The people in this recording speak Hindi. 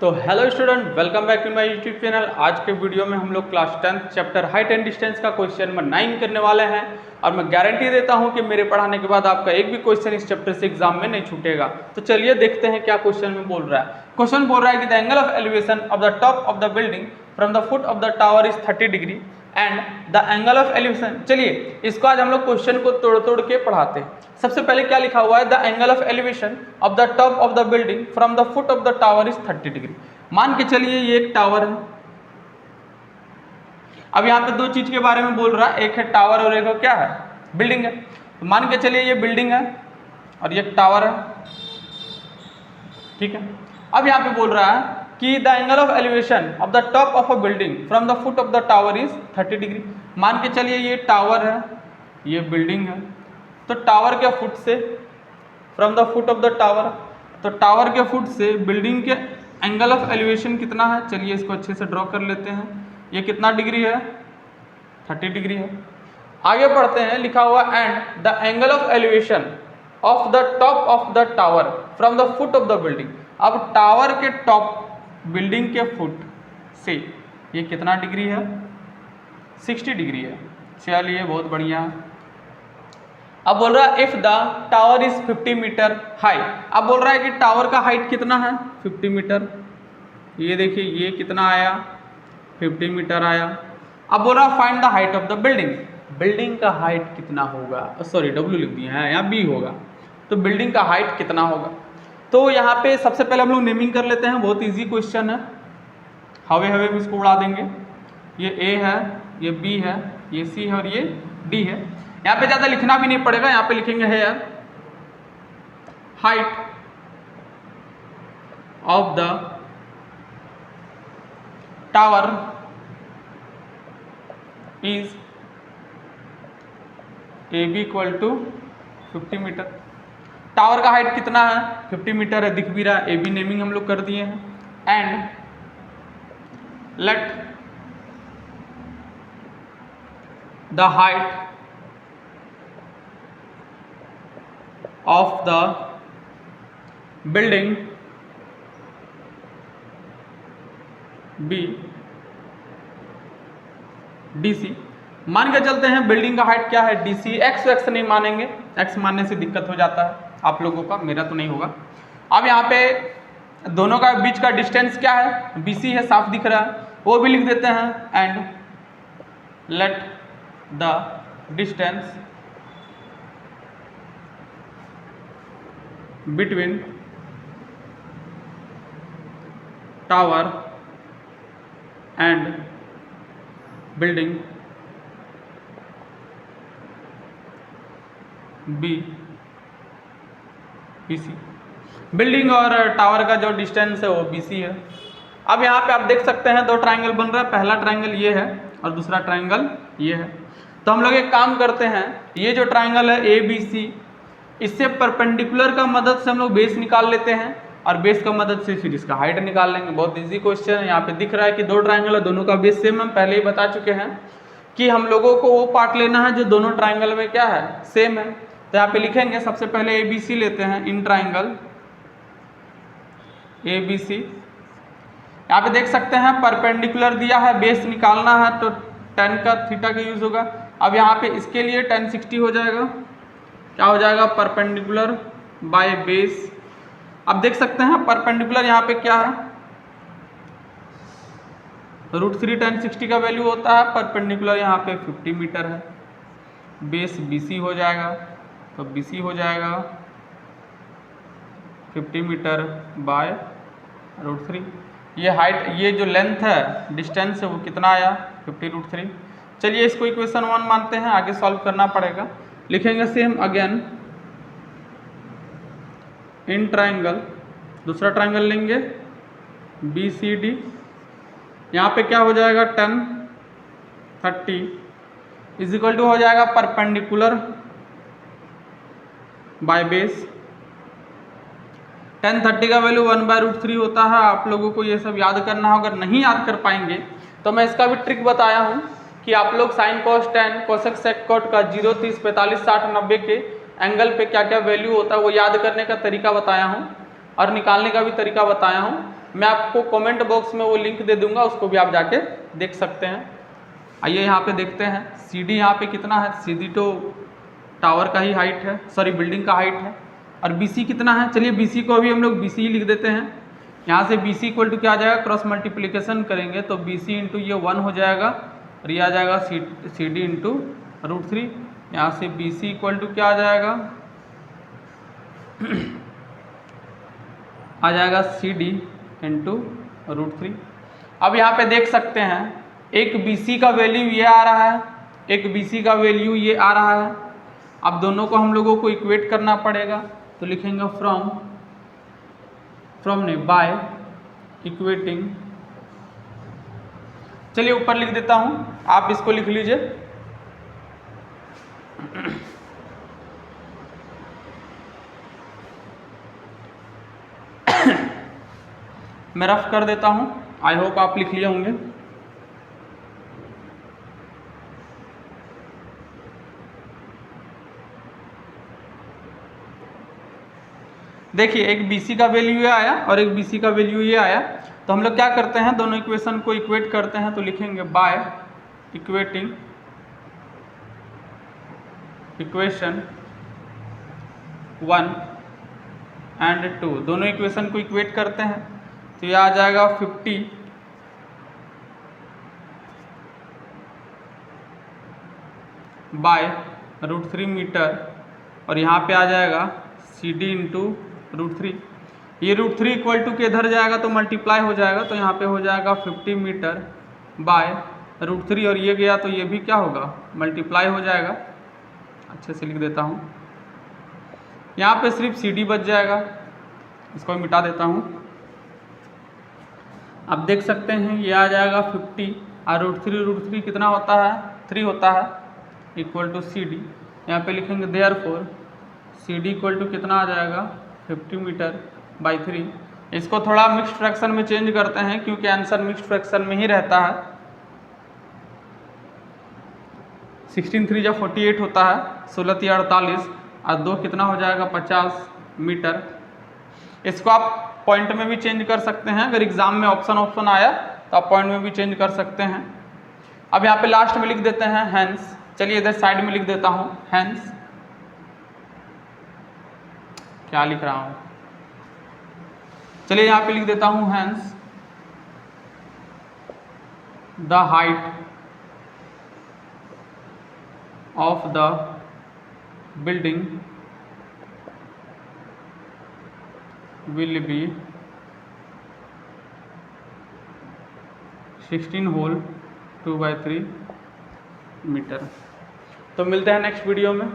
तो hello student, welcome back to my YouTube channel. आज के वीडियो में हम लोग class 10th chapter height and distance का क्वेश्चन नंबर 9 करने वाले हैं और मैं गारंटी देता हूं कि मेरे पढ़ाने के बाद आपका एक भी क्वेश्चन इस चैप्टर से एग्जाम में नहीं छूटेगा। तो चलिए देखते हैं क्या क्वेश्चन में बोल रहा है। क्वेश्चन बोल रहा है कि the angle of elevation of the top of the building from the foot of the tower is 30 degree and the angle of elevation. चलिए इसको आज हम लोग क्वेश्चन को तोड़ तोड़ के पढ़ाते हैं। सबसे पहले क्या लिखा हुआ है, the angle of elevation of the top of the building from the foot of the tower is 30 degree. मान के चलिए ये एक टावर है। अब यहाँ पे दो चीज के बारे में बोल रहा है, एक है टावर और एक है क्या है, बिल्डिंग है। तो मान के चलिए ये बिल्डिंग है और ये टावर है, ठीक है। अब यहाँ पे बोल रहा है कि the angle of elevation of the top of a building from the foot of the tower is 30 degree. मान के चलिए ये टावर है, ये बिल्डिंग है। तो टावर के फुट से, from the foot of the tower, तो टावर के फुट से बिल्डिंग के एंगल ऑफ एलिवेशन कितना है, चलिए इसको अच्छे से ड्रॉ कर लेते हैं। ये कितना डिग्री है, 30 डिग्री है। आगे पढ़ते हैं, लिखा हुआ and the angle of elevation of the top of the tower from the foot of the building. अब टावर के टॉप, बिल्डिंग के फुट से ये कितना डिग्री है, 60 डिग्री है। चलिए बहुत बढ़िया। अब बोल रहा है if the tower is 50 metre high. अब बोल रहा है कि टावर का हाइट कितना है, 50 मीटर। ये देखिए ये कितना आया, 50 मीटर आया। अब बोल रहा है find the height of the building. Building का हाइट कितना होगा, सॉरी डब्ल्यू लिख दिया है, यहाँ बी होगा। तो बिल्डिंग का हाइट कितना होगा। तो यहाँ पे सबसे पहले हम लोग नेमिंग कर लेते हैं, बहुत ईजी क्वेश्चन है। हवे हवे में इसको उड़ा देंगे। ये ए है, ये बी है, ये सी है और ये डी है। यहाँ पे ज़्यादा लिखना भी नहीं पड़ेगा, यहाँ पे लिखेंगे है height of the tower is a b equal to 50 metre. Tower का हाइट कितना है, 50 मीटर है, दिख भी रहा है। ए बी नेमिंग हम लोग कर दिए हैं। And let the height of the building be DC. मान के चलते हैं बिल्डिंग का हाइट क्या है, डीसी। एक्स एक्स नहीं मानेंगे, एक्स मानने से दिक्कत हो जाता है आप लोगों का, मेरा तो नहीं होगा। अब यहाँ पे दोनों का बीच का डिस्टेंस क्या है, बीसी है, साफ दिख रहा है, वो भी लिख देते हैं। And let the distance between tower and building be BC. Building और टावर का जो डिस्टेंस है वो बीसी है। अब यहाँ पे आप देख सकते हैं दो ट्रायंगल बन रहा है, पहला ट्रायंगल ये है और दूसरा ट्रायंगल ये है। तो हम लोग एक काम करते हैं, ये जो ट्रायंगल है ए बी सी, इससे परपेंडिकुलर का मदद से हम लोग बेस निकाल लेते हैं और बेस का मदद से फिर इसका हाइट निकाल लेंगे। बहुत इजी क्वेश्चन है। यहाँ पे दिख रहा है कि दो ट्रायंगल है, दोनों का बेस सेम। हम पहले ही बता चुके हैं कि हम लोगों को वो पार्ट लेना है जो दोनों ट्रायंगल में क्या है, सेम है। तो यहाँ पे लिखेंगे, सबसे पहले ए बी सी लेते हैं, in triangle A B C. यहाँ पे देख सकते हैं परपेंडिकुलर दिया है, बेस निकालना है तो tan का थीटा का यूज होगा। अब यहाँ पे इसके लिए tan 60 हो जाएगा, क्या हो जाएगा, परपेंडिकुलर बाय बेस। अब देख सकते हैं परपेंडिकुलर यहाँ पे क्या है, √3 tan 60 का वैल्यू होता है। परपेंडिकुलर यहाँ पे 50 मीटर है, बेस BC हो जाएगा, तो BC हो जाएगा 50 मीटर बाय √3। ये हाइट, ये जो लेंथ है, डिस्टेंस है, वो कितना आया, 50√3। चलिए इसको इक्वेशन 1 मानते हैं, आगे सॉल्व करना पड़ेगा। लिखेंगे सेम अगेन इन ट्रायंगल, दूसरा ट्रायंगल लेंगे BCD। यहाँ पे क्या हो जाएगा, tan 30 इज इक्वल टू हो जाएगा परपेंडिकुलर बाय बेस। tan 30 का वैल्यू 1/√3 होता है। आप लोगों को ये सब याद करना होगा, नहीं याद कर पाएंगे तो मैं इसका भी ट्रिक बताया हूँ कि आप लोग sine cos tan cosec sec cot का 0, 30, 45, 60, 90 के एंगल पे क्या क्या वैल्यू होता है वो याद करने का तरीका बताया हूँ और निकालने का भी तरीका बताया हूँ। मैं आपको कमेंट बॉक्स में वो लिंक दे दूंगा, उसको भी आप जाके देख सकते हैं। आइए यहाँ पे देखते हैं CD यहाँ पे कितना है। CD तो टावर का ही हाइट है, सॉरी बिल्डिंग का हाइट है। और BC कितना है, चलिए BC को अभी हम लोग BC ही लिख देते हैं। यहाँ से BC इक्वल टू क्या आ जाएगा, क्रॉस मल्टीप्लिकेशन करेंगे तो BC इंटू ये 1 हो जाएगा और ये आ जाएगा CD इंटू √3। यहाँ से BC इक्वल टू क्या आ जाएगा आ जाएगा CD इंटू √3। अब यहाँ पे देख सकते हैं एक BC का वैल्यू ये आ रहा है, एक BC का वैल्यू ये आ रहा है। अब दोनों को हम लोगों को इक्वेट करना पड़ेगा, तो लिखेंगे फ्रॉम ने बाय इक्वेटिंग। चलिए ऊपर लिख देता हूं, आप इसको लिख लीजिए। मैं रफ कर देता हूं, आई होप आप लिख लिए होंगे। देखिए एक BC का वैल्यू ये आया और एक BC का वैल्यू ये आया, तो हम लोग क्या करते हैं, दोनों इक्वेशन को इक्वेट करते हैं। तो लिखेंगे बाय इक्वेटिंग इक्वेशन 1 एंड 2, दोनों इक्वेशन को इक्वेट करते हैं तो ये आ जाएगा 50 बाय √3 मीटर और यहाँ पे आ जाएगा CD इंटू √3। ये √3 इक्वल टू के इधर जाएगा तो मल्टीप्लाई हो जाएगा, तो यहाँ पे हो जाएगा 50 मीटर बाय √3 और ये गया तो ये भी क्या होगा, मल्टीप्लाई हो जाएगा। अच्छे से लिख देता हूँ, यहाँ पे सिर्फ CD बच जाएगा, इसको मिटा देता हूँ। आप देख सकते हैं ये आ जाएगा 50 और √3 कितना होता है, 3 होता है, इक्वल टू CD। यहाँ पे लिखेंगे देयरफॉर CD इक्वल टू कितना आ जाएगा 50 मीटर बाई 3। इसको थोड़ा मिक्स्ड फ्रैक्शन में चेंज करते हैं क्योंकि आंसर मिक्स्ड फ्रैक्शन में ही रहता है। 16 3 जा 48 होता है, 16 3 48 और 2 कितना हो जाएगा 50 मीटर। इसको आप पॉइंट में भी चेंज कर सकते हैं, अगर एग्जाम में ऑप्शन आया तो आप पॉइंट में भी चेंज कर सकते हैं। अब यहाँ पे लास्ट में लिख देते हैं हैंस। चलिए इधर साइड में लिख देता हूँ हैंस, क्या लिख रहा हूँ, चलिए यहाँ पे लिख देता हूँ hence the height of the building will be 16 whole 2/3 metre. तो मिलते हैं नेक्स्ट वीडियो में।